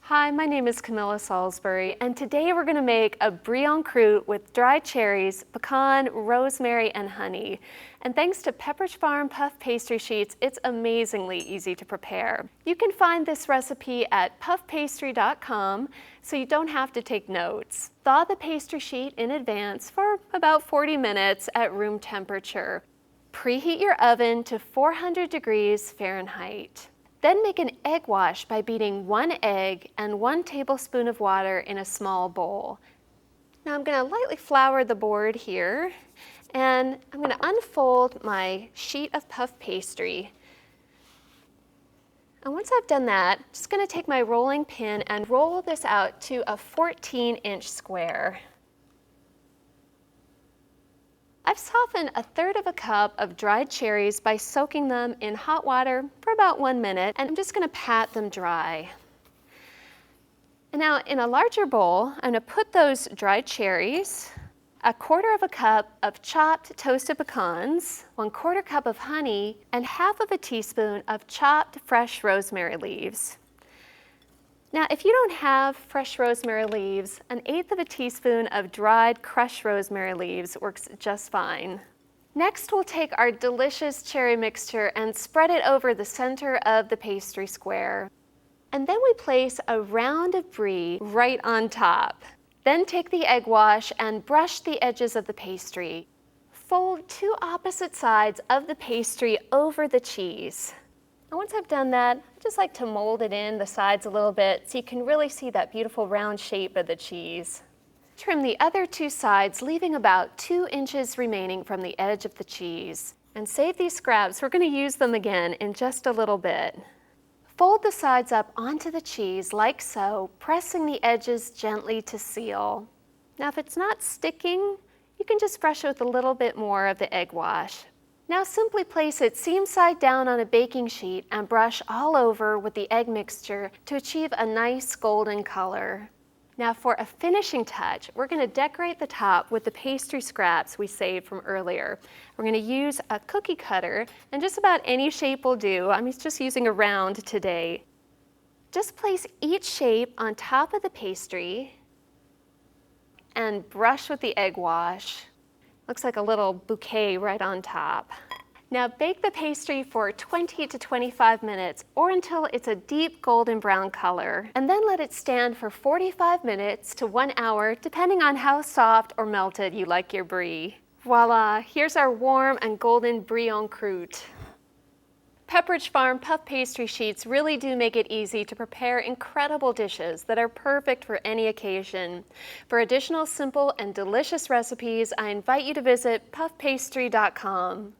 Hi, my name is Camilla Salisbury, and today we're going to make a Brie en croute with dried cherries, pecan, rosemary, and honey. And thanks to Pepperidge Farm Puff Pastry Sheets, it's amazingly easy to prepare. You can find this recipe at puffpastry.com, so you don't have to take notes. Thaw the pastry sheet in advance for about 40 minutes at room temperature. Preheat your oven to 400 degrees Fahrenheit. Then make an egg wash by beating 1 egg and 1 tablespoon of water in a small bowl. Now I'm going to lightly flour the board here, and I'm going to unfold my sheet of puff pastry. And once I've done that, I'm just going to take my rolling pin and roll this out to a 14-inch square. I've softened 1/3 cup of dried cherries by soaking them in hot water for about 1 minute, and I'm just going to pat them dry. And now in a larger bowl, I'm going to put those dried cherries, 1/4 cup of chopped toasted pecans, 1/4 cup of honey, and 1/2 teaspoon of chopped fresh rosemary leaves. Now, if you don't have fresh rosemary leaves, 1/8 teaspoon of dried crushed rosemary leaves works just fine. Next, we'll take our delicious cherry mixture and spread it over the center of the pastry square. And then we place a round of brie right on top. Then take the egg wash and brush the edges of the pastry. Fold 2 opposite sides of the pastry over the cheese. And once I've done that, I just like to mold it in the sides a little bit so you can really see that beautiful round shape of the cheese. Trim the other 2 sides, leaving about 2 inches remaining from the edge of the cheese. And save these scraps, we're going to use them again in just a little bit. Fold the sides up onto the cheese like so, pressing the edges gently to seal. Now if it's not sticking, you can just brush it with a little bit more of the egg wash. Now simply place it seam side down on a baking sheet and brush all over with the egg mixture to achieve a nice golden color. Now for a finishing touch, we're going to decorate the top with the pastry scraps we saved from earlier. We're going to use a cookie cutter, and just about any shape will do. I'm just using a round today. Just place each shape on top of the pastry and brush with the egg wash. Looks like a little bouquet right on top. Now bake the pastry for 20 to 25 minutes or until it's a deep golden brown color, and then let it stand for 45 minutes to 1 hour depending on how soft or melted you like your brie. Voila, here's our warm and golden brie en croute. Pepperidge Farm Puff Pastry Sheets really do make it easy to prepare incredible dishes that are perfect for any occasion. For additional simple and delicious recipes, I invite you to visit puffpastry.com.